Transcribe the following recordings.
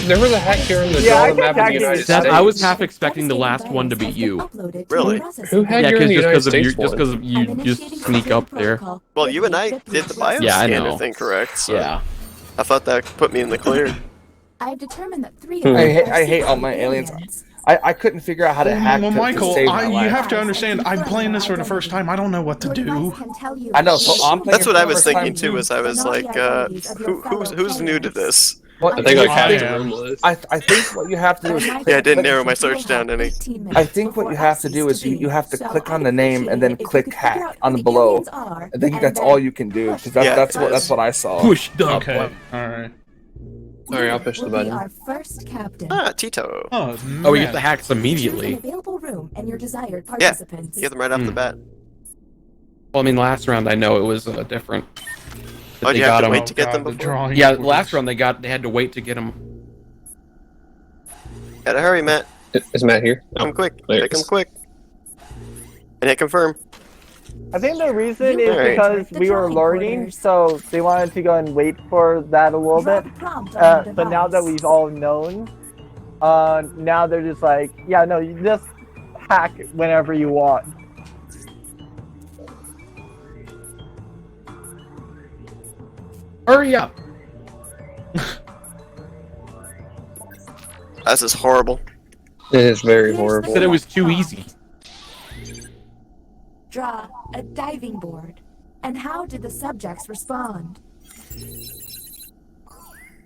there was a hack here in the Yeah, map in the United States. I was half expecting the last one to be you. Really? Who had Yeah, you in the United States just because you just sneak up there. Well, you and I did the bioscanner Yeah, I know. thing correct, so Yeah. I thought that put me in the clear. I've determined that 3 I hate all my aliens. I couldn't figure out how to hack Well, to Michael, save my you life. have to understand, I'm playing this for the first time. I don't know what to do. I know, so I'm playing That's what it I for was the first thinking time too. Was I was like, who's new to this? Well, I think I I am. I think what you have to do is Yeah, I didn't narrow my search down any. I think what you have to do is you have to click on the name and then click hack on the below. I think that's all you can do because Yeah, that's what I saw. Push the Okay, button. alright. Alright, I'll push the button. Our first captain. Ah, Tito. Oh, Oh, we get man. the hacks Choose an immediately. available room and your desired Yeah, participants. you get them right off the bat. Well, I mean, last round I know it was different. That Oh, they you have got to 'em. wait to get God, them the before? drawing Yeah, boards. last round they had to wait to get them. Gotta hurry, Matt. Is Matt here? Come quick. there Pick it them is. quick. And hit confirm. I think the reason You is Alright. because the we were drawing learning, orders. so they wanted to go and wait for that a little Draw bit. the prompt on your But now that device. we've all known, now they're just like, yeah, no, you just hack whenever you want. Hurry up! This is horrible. It is very Here's the horrible. Said it was too easy. Draw a diving board. And how did the subjects respond?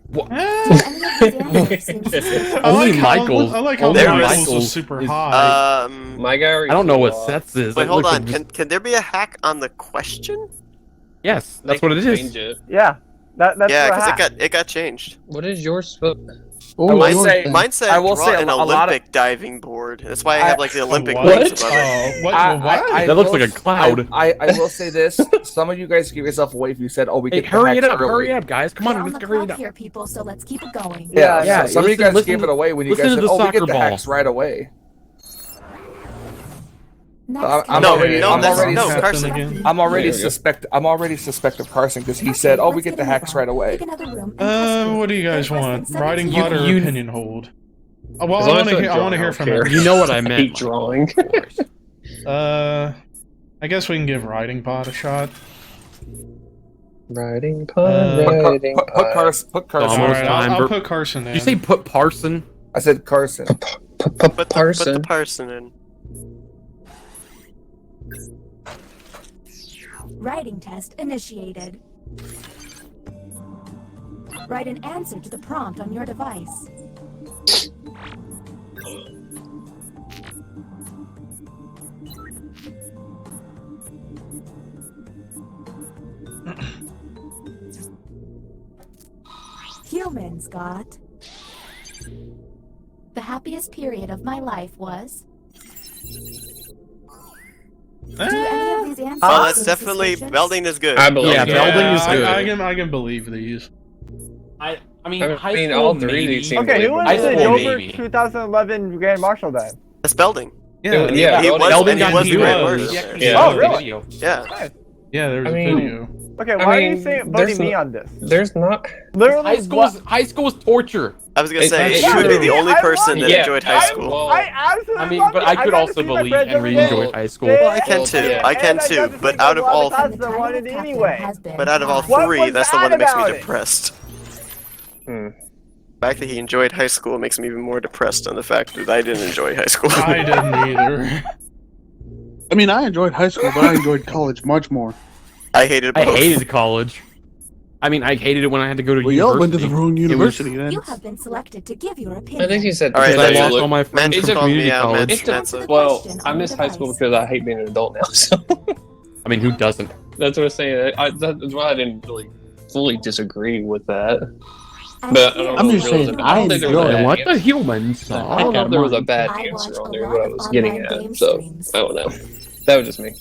What? Any of these answers seem suspicious. Only Michael's- I like how only Michael's Michael's was super is- high. My guy already I don't know what flew off. sets is. Wait, It hold looks on. like just- Can there be a hack on the question? Yes, that's They what it can is. change it. Yeah, that's Yeah, for because hack. it got changed. What is yours? Mine say- said I will draw say an a lot of- Olympic diving board. That's why I have like the Olympic What? ones above it. What? That looks like a cloud. I will say this: some of you guys give yourself away if you said, "Oh, we Hey, get the hurry it hacks up! early." Hurry up, guys! Come We're on, on let's the hurry it clock up. here, people, so let's keep it going. Yeah, Yeah, some of you guys listen- gave it away when you listen guys to said, the "Oh, we soccer get the ball." hacks right away." Next I'm No, already- no, I'm that's already- no, Captain Carson. again. I'm already There we go. suspect of Carson because he said, "Oh, we get the hacks right away." Pick another room and test it. What do you guys There's less want? than Riding 17 pod or You- opinion hold? Well, As I long want as to it's hear. I want to drawing, hear I from don't him. care. You know what I I meant. hate Michael, drawing. of course. I guess we can give riding pod a shot. Riding Uh, pod, riding Put pod. Carson. Almost Alright, time I'll for- put Carson in. Did you say put Parson? I said Carson. Put the Parson. parson in. Writing test initiated. Write an answer to the prompt on your device. Humans got. The happiest period of my life was. Do any of these answers Oh, that's seem definitely suspicious? Belding is good. I believe Yeah, it. Belding is good. I can believe these. I I mean, all three of these seem Okay, who was I the say Dover maybe. 2011 Grand Marshal then? That's Belding. Yeah, Yeah, He Belding- was, Belding and he got was to do Grand it. Marshal. Yeah. Oh, really? Yeah. yeah. There's I a mean- video. Okay, I why are mean, you saying there's voting me no- on this? There's not. Literally, High school is torture. I was gonna say, It's you would be the true. only I person that love it. enjoyed Yeah, high school. well- I absolutely I mean, love but it. I could got also to see my believe friends and every day. re-enjoy high school. Well, I can too. Yeah. I can And I too. got to But take out of a lot all, classes And the I time wanted of the captain anyway. has been but out of all passed. What three, was that's the one that makes me that about it? depressed. Hmm. The fact that he enjoyed high school makes me even more depressed on the fact that I didn't enjoy high school. I didn't either. I mean, I enjoyed high school, but I enjoyed college much more. I hated both. I hated college. I mean, I hated it when I had to go to Well, y'all went to university. the wrong university then. You have been selected to give your opinion. I think you said. All right, Because I that's- lost look, all my friends Men's from called me community out, college. Men's- It's That's a- well, question I on miss the high school device. because I hate being an adult now. So I mean, who doesn't? that's what I'm saying. That's why I didn't really fully disagree with that. And But here I'm is just the saying, opinion. I don't think there was enjoyed a it. bad What the answer. humans? I don't know if there was a bad I answer watch on a there. lot What I of was getting online at. game So streams. I don't know. That was just me.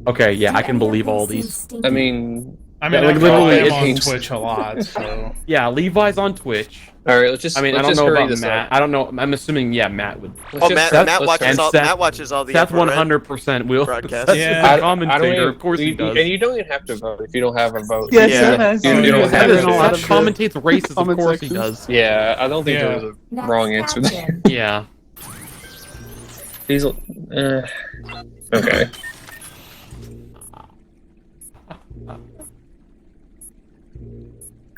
Okay, yeah, Do I can any of believe these all seem these. stinky? I mean, I mean, Yeah, like, I literally, am it on means- Twitch a lot, so Yeah, Levi's on Twitch. All right, let's just. I mean, I let's don't just know hurry about this Matt. up. I don't know. I'm assuming, yeah, Matt would. Let's Oh, just- Matt let's watches hurry- all. Seth- Matt watches all the. Seth upper right 100% will. broadcast. Seth's Yeah. the I don't commentator. even- Of course he does. And you don't even have to vote if you don't have a vote. Yes, Yeah. Seth has. You don't He have has to Seth, in a lot Seth of commentates races, of comment course he sections. does. Yeah, I don't think Yeah. there was a Next wrong answer there. caption. Yeah. These. Okay.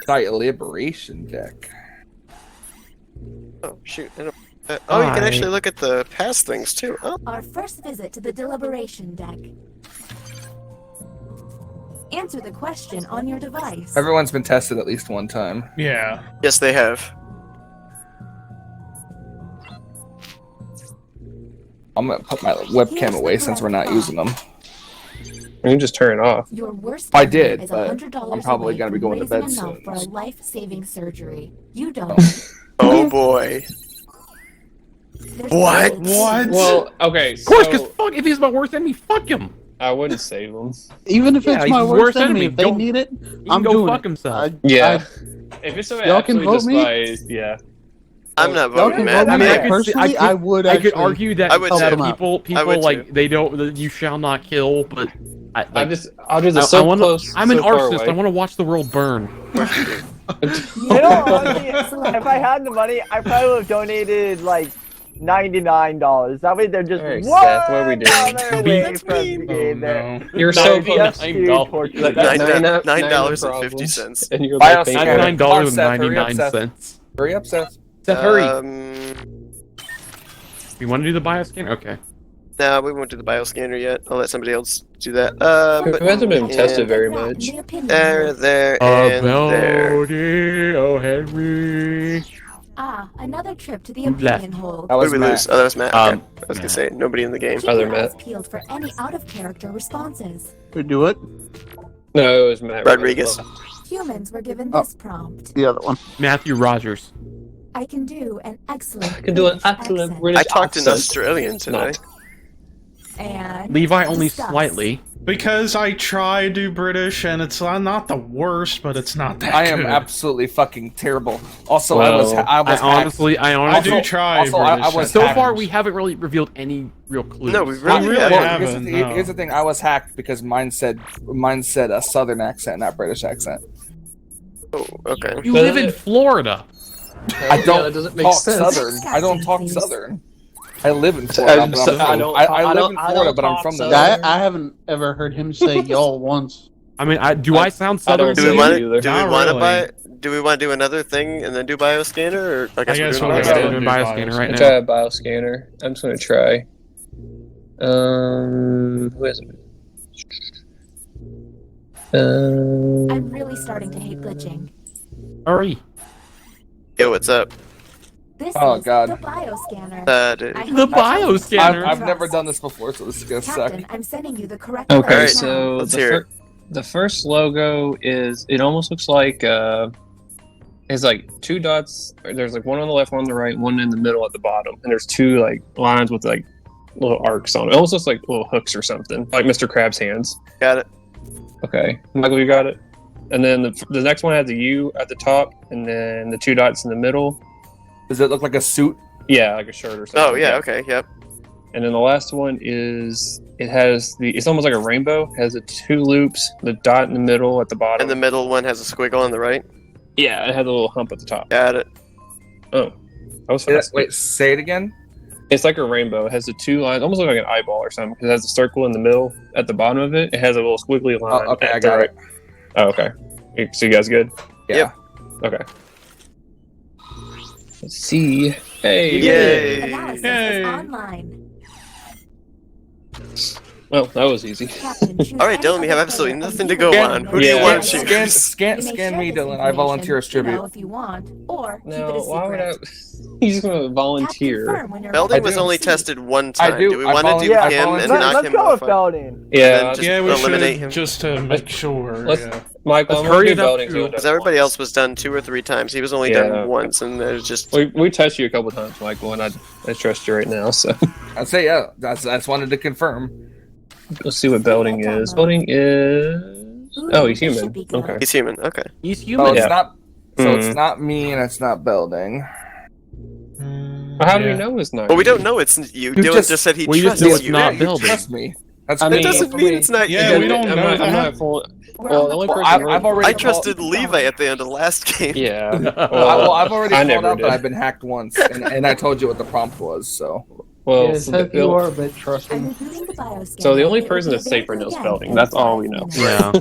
Site liberation deck. Oh shoot! Oh, you can Hi. actually look at the past things too. Oh, Our first visit to the deliberation deck. Answer the question on your device. Everyone's been tested at least one time. yeah. yes, they have. I'm gonna put my webcam away since we're not using them. You can just turn it off. Your worst I nightmare did, is but $100 I'm probably away gonna be from going to bed raising enough soon. for a life-saving surgery. You don't. Oh boy. There's What? no- What? Well, okay. Of course, so because fuck, if he's my worst enemy, fuck him. I wouldn't save them. Even if Yeah, it's my he's worst worst enemy, enemy. if they Don't- need it, He can I'm go doing fuck it. himself. Yeah. If it's so Y'all can absolutely vote me? despised, yeah. I'm not Y'all voting, can Matt. vote I me. mean, I But could personally, see- I would I could actually. argue that, I would that too. people I would like too. they don't. You shall not kill, but I'll do this so wanna, close. I'm an so far arsonist. away. I want to watch the world burn. You know, honestly, if I had the money, I probably would have donated like $99. That way they're just Alright, one Seth, what are we doing? dollar away That's from mean. the Oh, game there. no. You're so Yes, close. dude, $9. portrait. That's $9.50. And you're Bios like, thank scanner. you. $99 and Seth, hurry up, 99 Seth. cents. Hurry up, Seth. Seth, hurry. You want to do the bioscan? Okay. No, we won't do the bioscanner yet. I'll let somebody else do that. It hasn't been tested very That, in much. the opinion There, of- there, and there. oh Henry. Ah, another trip to the Who left? opinion hole. That Who was did we Matt. lose? Oh, that was Matt. Um, Okay. I was gonna say nobody in the game. Keep Other your eyes Matt. peeled for any out-of-character responses. We do it. No, it was Matt Rodriguez. Humans were given Oh. this prompt. The other one. Matthew Rogers. I can do an excellent I can do an British excellent accent. British I talked in accent. Australian today. And Levi only discuss. slightly. Because I try to do British, and it's not the worst, but it's not that I am good. absolutely fucking terrible. Also, Well, I was hacked. I I honestly. do try also, I British. was So hacked. far, we haven't really revealed any real clues. No, we We really really haven't. haven't. Here's the, no. here's the thing. I was hacked because mine said a southern accent, not British accent. Oh, okay. You live in Florida. I don't that doesn't make talk sense. southern. Next I don't caption, talk please. southern. I live in Florida. I'm but so- I'm I from- don't- I I live don't- in I Florida, don't but I'm talk from the. southern. I haven't ever heard him say y'all once. I mean, do I sound I southern? don't Do say we to want you? either. to? Do we Not want to really. buy? Do we want to do another thing and then do bioscanner? Or I guess, I guess we're we'll doing go Yeah, bioscanner. we're doing bioscanner right I'll now. try a bioscanner. I'm just gonna try. Who is it? I'm really starting to hate glitching. Hurry. Yo, what's up? This Oh, is God. the bioscanner. Dude. I hope The you trust me. bioscanner. I've never done this before, so this is gonna suck. Captain, I'm sending you the correct Okay, Alright, list now. so let's hear it. the first logo is it almost looks like it's like two dots. There's like one on the left, one on the right, one in the middle at the bottom, and there's two like lines with like little arcs on it. It almost looks like little hooks or something, like Mr. Krabs' hands. Got it. Okay, Michael, you got it. And then the next one has a U at the top, and then the two dots in the middle. Does it look like a suit? Yeah, like a shirt or something. Oh yeah. Okay. Yep. And then the last one is it's almost like a rainbow. It has the two loops, the dot in the middle at the bottom. And the middle one has a squiggle on the right. Yeah, it has a little hump at the top. Got it. Oh, that was fast. Wait, say it again. It's like a rainbow. It has the two lines, almost like an eyeball or something. It has a circle in the middle at the bottom of it. It has a little squiggly line. Oh, okay, at I the got right. it. Oh, okay. So you guys good? Yeah. Yep. Okay. Let's see. Hey. Yay. Analysis Yay. is online. Well, that was easy. Captain, choose All right, any Dylan. We have other absolutely photo nothing of to you go and on. your Who do you Yeah. want to photo. choose? Scan You may me, share this Dylan. I volunteer as information, tribute. if you want, or keep it No, a why would I? secret. He's gonna Tap volunteer. confirm when you're Belding ready I was to only proceed. tested one I time. do. Do we I want to do volunteer- I him and volunteer. knock Let's him go off? with Belding. Yeah. Then just Yeah, we eliminate should him. just to make sure. Let's- Yeah. Michael, Let's I'm gonna hurry do it up Belding to- too. Because everybody else was done 2 or 3 times. He was only Yeah. done once, and there's just We touched you a couple times, Michael, and I trust you right now. So I'd say yeah. That's wanted to confirm. let's see what Belding is. Belding is Oh, he's this human. should be good. Okay. He's human. Okay. He's Oh, human. it's Yeah. not. So Mm. it's not me and it's not building. Well, how do Yeah. we know it's not? Well, we you? don't know it's you. You Dylan just- just said he we just trusts know it's you. not you building. trust me. That's I That mean, doesn't mean it's not Yeah, you. we don't I'm know not, I'm that. not full. We're Well, on the only the person. clock. I've already I called- trusted Levi at the end of the last game. Yeah. Well, I've already I called never out did. that I've been hacked once, and I told you what the prompt was. So Well, Yes, so, if you are a bit trusting. I'm rebooting the bioscan. so the only It will person be that's safer knows available Belding. again That's in all we 5 know. minutes.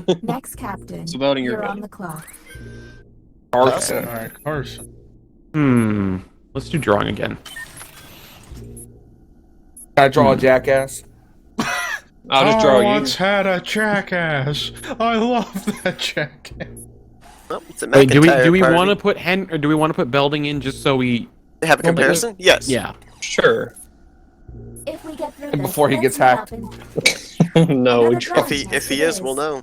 Yeah. Next captain. So Belding, you're you're on good. the clock. Carson. Alright, Carson. Let's do drawing again. Can I draw a jackass? I'll just draw I you. once had a jackass. I love that jackass. Well, it's a Wait, do McIntyre we party. want to put or do we want to put Belding in just so we? have a comparison? Yes. Yeah. Sure. If we get through And this, before he let's gets see what hacked. happens. No, Another draw, drawing If he test is, we'll know.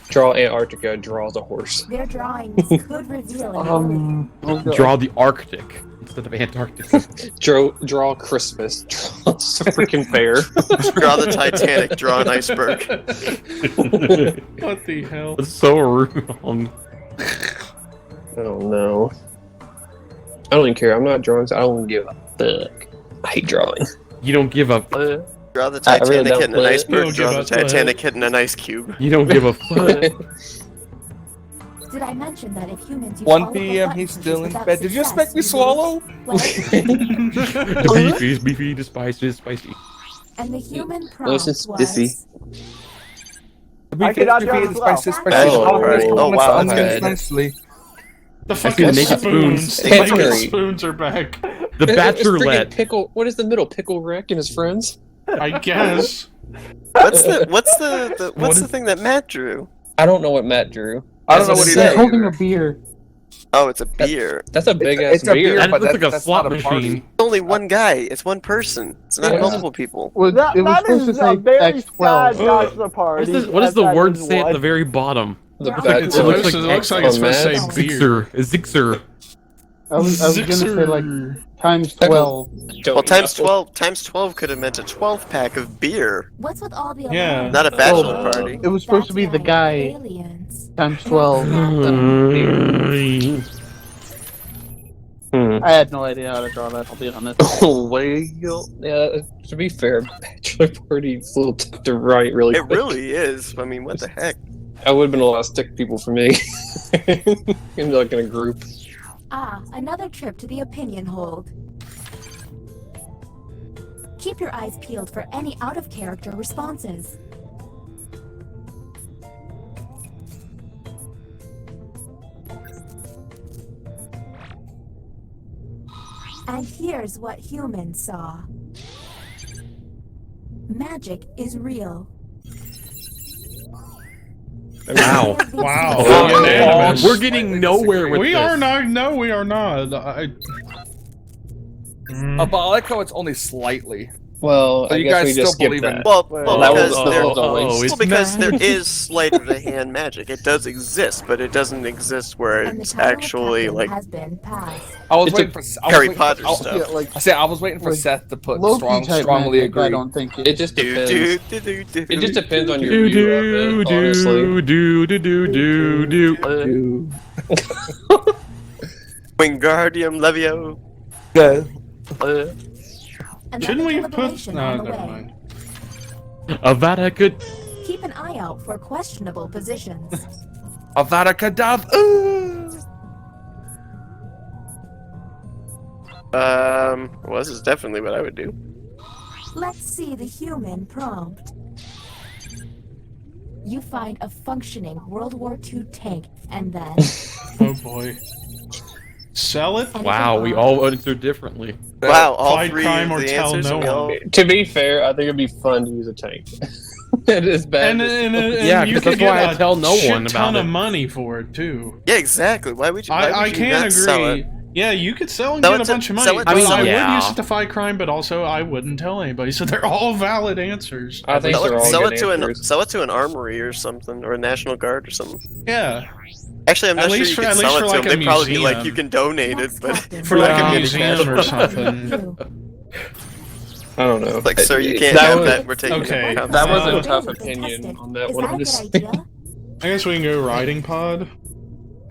draw Antarctica, draws a horse. Their drawings could reveal an Oh God. Draw the Arctic instead of Antarctica. Draw Christmas. Draw a freaking bear. Draw the Titanic. Draw an iceberg. What the hell? That's so wrong. I don't know. I don't even care. I'm not drawing, so I don't give a fuck. I hate drawing. You don't give a. Draw the I really Titanic don't hitting an play it. iceberg. You don't Draw give the a fuck. Titanic hitting an ice cube. You don't give a fuck. Did I mention that if humans use 1 all of the p.m. button He's pushes still in without bed. Did you success, expect me we swallow? lose? Well, Beefy is beefy, the spice is spicy. and the human Listen, prompt Spiffy. was... I cannot draw as well. Oh, wow, that's good. Nicely. The see the fucking naked spoons. spoons. The fucking Henry. spoons are back. The It's freaking Bachelorette. Pickle. What is the middle? Pickle Rick and his friends. I guess. What's the thing that Matt drew? I don't know what Matt drew. I don't know That's what he a He's did. holding a beer. Oh, it's a beer. That's a big ass It's a beer, That but looks like a that's slot not a party. machine. Only one guy. It's one person. It's not Yeah. multiple people. Well, That, it was that supposed to is a say very sad X12. bachelor party. What does the That word is say at one. the very bottom? The It Bat- It looks looks, like it looks like it's supposed to say beer. Zixer. A Zixer. I was gonna say like times 12. Well, times 12 could have meant a 12-pack of beer. What's with all the Yeah. alarms? Not a bachelor Oh. party. It was supposed to be the That's guy right, aliens. times 12. I had no idea how to draw that, I'll be honest. Well, yeah. To be fair, bachelor party is a little tough to write. Really, It quick. really is. I mean, what the heck? That would have been a lot of stick people for me. in like in a group. Ah, another trip to the opinion hold. Keep your eyes peeled for any out-of-character responses. And here's what humans saw. Magic is real. Wow. Wow. Oh, Unanimous. we're getting nowhere with We this. are not. No, we are not. But I like how it's only slightly. Well, So I you guess guys we still just skipped believe in that. it? Well, that because was- there, that was always- it's well, because there magic. is sleight of the hand magic. It does exist, but it doesn't exist where And the it's title of actually captain like has been passed. I was It's waiting a for Harry Potter I, stuff. Yeah, like I say I was waiting for Like, Seth to put Loki type strongly magic, I agree. don't think It just do depends. do do do. It just depends on your Do view do of it, honestly. do do do do do. Wingardium Levio. Another Shouldn't we put? deliberation No, on the never way. mind. Avada could. Keep an eye out for questionable positions. Avada Kedavra. Well, this is definitely what I would do. Let's see the human prompt. You find a functioning World War II tank, and then... Oh boy. Sell it. Wow, we all answered differently. Wow, all Fight three crime of or the tell answers. no and we all- one. To be fair, I think it'd be fun to use a tank. It is bad. And Yeah, you 'cause could that's why get I a tell no shit one ton about of it. money for it too. Yeah, exactly. Why would you? Why I would you can not sell agree. it? Yeah, you could sell and Sell get it a to- bunch of money. sell it but to I would yeah. use it to fight crime, but also I wouldn't tell anybody. So they're all valid answers. I think Sell they're it, all sell good it to answers. sell it to an armory or something, or a National Guard or something. Yeah, Actually, I'm At not sure least you for- could at sell least it for to like them. a They'd probably be like, museum. you can donate it, Next but captain. For like a Yeah. museum or something. I don't know. like, sir, you can't That have was- that. We're taking Okay. it. That was a Really tough contested. opinion on that Is one. that I'm a just good idea? I guess we can go riding pod.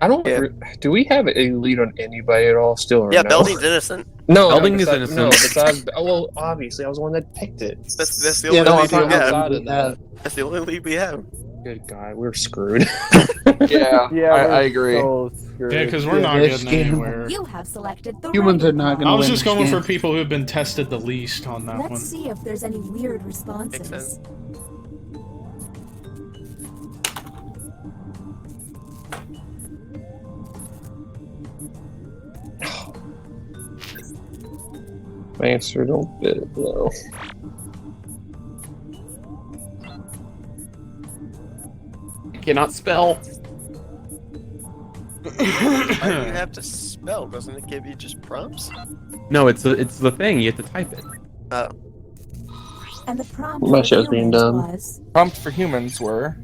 I don't. Yeah. Do we have a lead on anybody at all still? Or Yeah, no? Belding's innocent. No, Belding is besides- innocent. No, besides, well, obviously, I was the one that picked it. That's the Yeah, only no, I'm lead we talking have. outside of that. That's the only lead we have. Good God, we're screwed. Yeah, Yeah, I agree. So screwed. Yeah, because we're Yeah, not this getting game- anywhere. You have selected the Humans right are not one. gonna I was win just this going game. for people who've been tested the least on that Let's one. see if there's any weird Makes responses. sense. My answer don't fit. No. Cannot spell. Why do you have to spell? Doesn't it give you just prompts? No, it's the thing. You have to type it. Oh. And the prompt My for show's being humans done. was Prompt for humans were.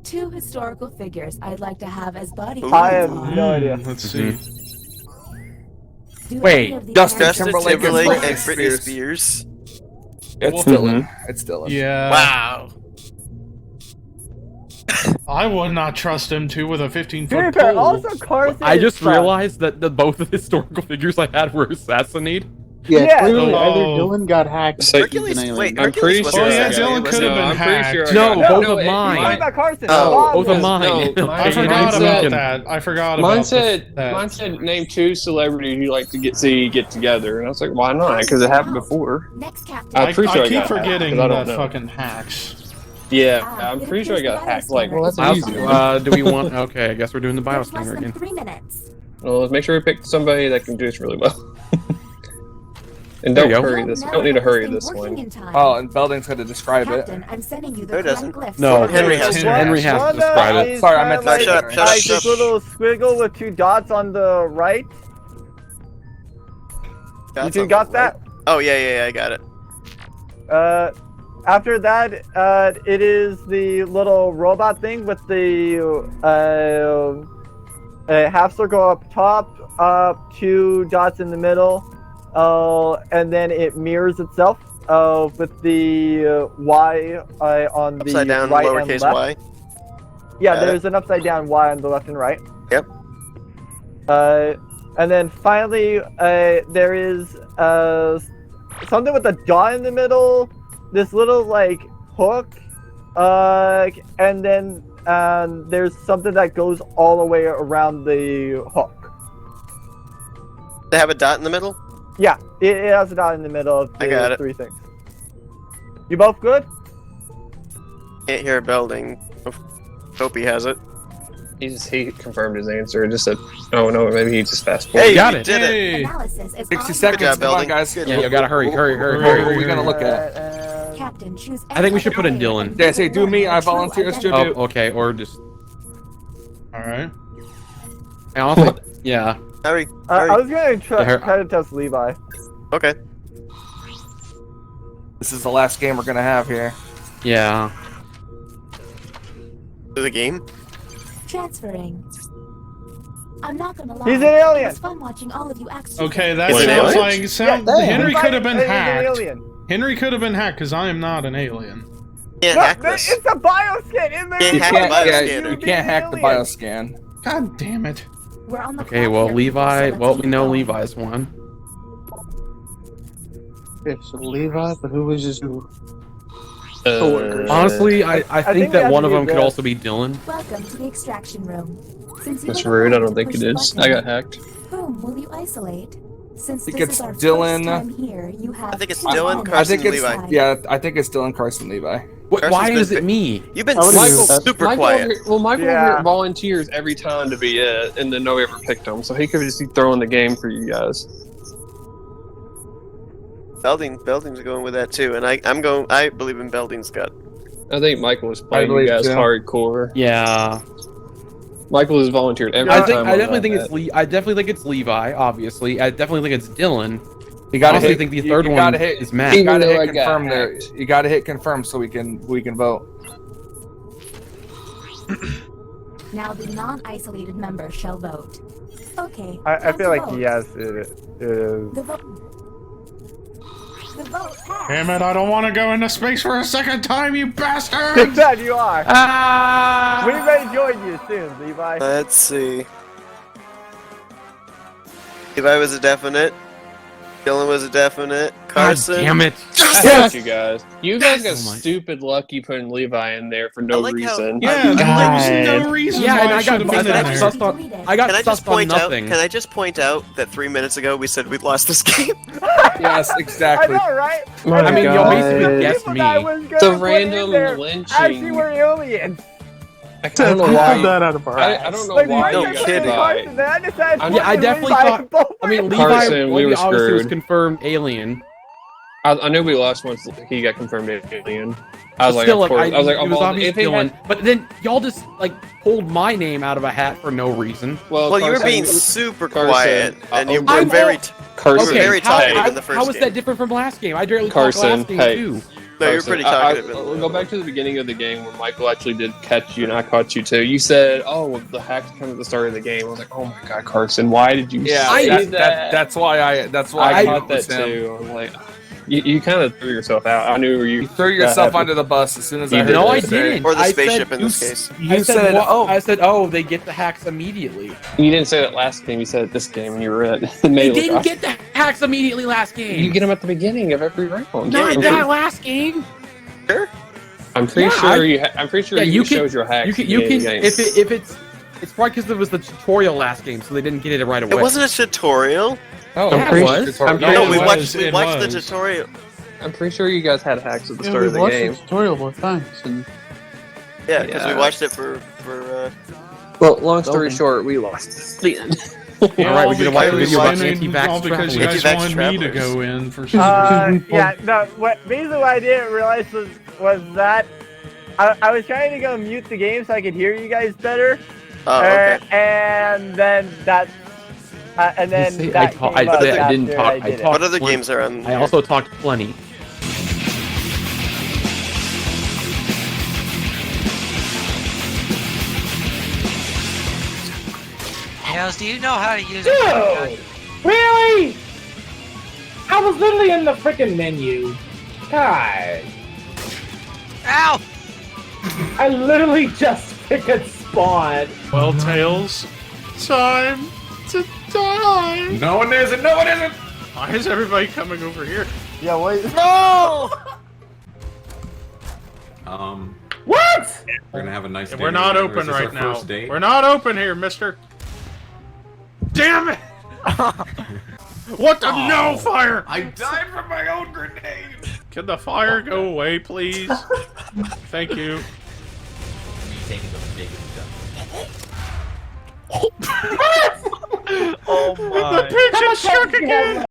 2 historical figures I'd like to have as buddies. Ooh. I have no idea. Let's see. Do Wait, any of the Justin answers- Justin Timberlake and Timberlake and Britney Britney Spears. Spears. It's Well- Dylan. It's Dylan. Yeah. Wow. I would not trust him too with a 15-foot To be fair, pole. also Carson. I is just fun. realized that both of the historical figures I had were assassinated. Yeah, Yeah. clearly Oh. either Dylan got hacked. So- or he's Hercules- an alien. wait, I'm pretty Hercules sure. was Oh, yeah, I got Dylan it. could have been I'm pretty sure. I No, got it. both No, of it- mine. What about Carson? Oh, Bob both of was- mine. No, Okay, I forgot mine about said- that. I forgot Mine about said, that. mine said, name 2 celebrities you like to get together, and I was like, why not? Because it happened before. Next captain. I'm pretty sure I keep got hacked, forgetting 'cause I don't that know. fucking hacks. Yeah, Ah, I'm it pretty sure I appears got the hacked. Like, well, that's an I'll- easy one. do we want? Okay, I guess we're doing the There's less bioscanner than again. 3 minutes. Well, let's make sure we pick somebody that can do this really well. And There don't you go. hurry You'll this. never Don't need to get hurry thing this working one. in time. Oh, and Belding's going to describe it. Captain, I'm sending you the No, it correct doesn't. glyphs. No, Henry has to. Henry has to One describe it. is Sorry, I kinda meant to like, say Shut up, shut up, like shut this up. little squiggle with 2 dots on the right. That's You on got the that? right. Oh, yeah, I got it. After that, it is the little robot thing with the half circle up top, 2 dots in the middle, and then it mirrors itself with the Y on the Upside down, right and lowercase left. y. Yeah, Got it. there's an upside down Y on the left and right. Yep. And then finally, there is something with a dot in the middle. This little like hook, and then there's something that goes all the way around the hook. They have a dot in the middle? Yeah, it has a dot in the middle of I got the it. 3 things. You both good? Can't hear a Belding. Hope he has it. He confirmed his answer. Just said, oh no, maybe he just fast forwarded. Hey, got you it. did it! Hey! Analysis is 60 on. seconds. job, Come on, Belding. guys. Good. Yeah, you gotta hurry. What are we going to look at? Captain, choose. I think we should put in Dylan. Yeah, say, do me, I volunteer as Joe. Oh, okay, or just. Alright. I also, yeah. Hurry, I hurry. was gonna Yeah, try to test Levi. Okay. This is the last game we're going to have here. Yeah. To the game? Transferring. I'm not gonna lie. He's an alien. It was fun watching all of you actually. Okay, that What, sounds aliens? like Yeah, Henry Levi could have been is an hacked. alien. Henry could have been hacked because I am not an alien. Can't No, hack this. it's a bioscan in there. Can't You hack can't, the yeah, bioscanner. you can't hack the bioscan. God damn it. We're on the Okay, clock well, here, Levi. so Well, let's we keep know going. Levi's one. Okay, so Levi, but who was his who? Honestly, I think think we that have one to of do them could this. also be Dylan. Welcome to the extraction room. Since you That's have rude. I allowed don't to think push it the is. I button, got hacked. Whom will you isolate? Since think this it's is our Dylan. first time here, you have I think it's 2 Dylan, minutes Carson, I think to it's, Levi. decide. yeah, I think it's Dylan, Carson, Levi. Carson's Why been is pick- it me? You've been I would Michael, super Michael quiet. over here- well, Michael over Yeah. here volunteers every time to be it, and then nobody ever picked him, so he could just be throwing the game for you guys. Belding's going with that too, and I believe in Belding's gut. I think Michael was playing you believe guys so. hardcore. Yeah. Michael has volunteered every I time. think on I definitely that think bet. it's I definitely think it's Levi. Obviously, I definitely think it's Dylan. You I gotta honestly hit, think the you- third you one gotta hit, is Matt. You Even gotta though I hit got confirm there. hacked. You gotta hit confirm so we can vote. Now the non-isolated member shall vote. Okay. I time feel to like vote. yes, it is. The vote. The vote passed. Damn it, I don't want to go into space for a second time, you Big bastard! bad you are. Ah! We may join you soon, Levi. Let's see. Levi was a definite. Dylan was a definite. Carson. God damn it! Fuck you guys. You guys got Oh my- stupid lucky putting Levi in there for no like how- reason. Yeah, there was no reason Yeah, why and I I should have got been in there. sussed on. I got Can I just sussed on point out? nothing. Can I just point out that 3 minutes ago we said we'd lost this game? Yes, I exactly. know, right? My I mean, you'll God. basically guess People that I me. was gonna The put in random there lynching. actually were aliens. I don't know We why. pulled that out of our I don't know Like, why no you I got kidding. Carson, then I decided I'm- to yeah, I put definitely Levi thought- both I mean, ways. Levi Carson, we were obviously was screwed. confirmed alien. I knew we lost once he got confirmed alien. I was like, Still, of course. I was like, it was well, obvious if he Dylan. had, But then y'all just like pulled my name out of a hat for no reason. well, Well, you were Carson- being super Carson, quiet, and you were I'm very. Carson, very how, talkative how, in the first how is game. that different from last game? I barely talked Carson, last game hey. too. No, you're Carson, pretty talkative. We'll go back to the beginning of the game where Michael actually did catch you, and I caught you too. You said, "Oh, well, the hacks come at the start of the game." I was like, "Oh my god, Carson, why did you Yeah, say that's why I. That's why I I caught that was him. too. I'm like, you kind of threw yourself out. I knew you You threw yourself that under the bus as soon as You I heard did. No, you I say. didn't. Or the I spaceship said, in this case. You said, "Oh." I said, oh, they get the hacks immediately. You didn't say that last game. You said it this game, and you were at. They didn't get the hacks immediately last game. You get them at the beginning of every round. Not Yeah, that last game. Sure. I'm pretty Yeah, sure I'm pretty sure Yeah, you you can- showed your hacks. You can, at the beginning of the game. if it's probably because it was the tutorial last game, so they didn't get it right away. It wasn't a tutorial. Oh, Yeah, I'm it pretty was. sure. I'm Yeah, No, pretty, it we was, watched it the was. tutorial. I'm pretty sure you guys had hacks at the Yeah, start we of the watched game. the tutorial both times, and Yeah, because we Yeah. watched it for Well, long story Okay. short, we lost. The end. All right, we're gonna watch a video about all anti-vax because you travelers. guys Anti-vax wanted me to travelers. go in for some reason. Yeah, no, basically what I didn't realize was that I was trying to go mute the game so I could hear you guys better. Oh, okay. And then that, and then See, that I came up said I didn't after talk. I I did it. talked. What other plenty. games are on? I also talked plenty. Tails, do you know how to use it? Really? I was literally in the freaking menu. God. Ow! I literally just freaking spawned. Well, Tails, time to die. No one isn't. No one isn't. Why is everybody coming over here? Yeah, wait. No! What? We're gonna have a nice day. We're not together. open Is this right our now. first date? We're not open here, mister. Damn it! What the? No fire! I died from my own grenade. Can the fire go away, please? Thank you. Oh The pigeon struck again!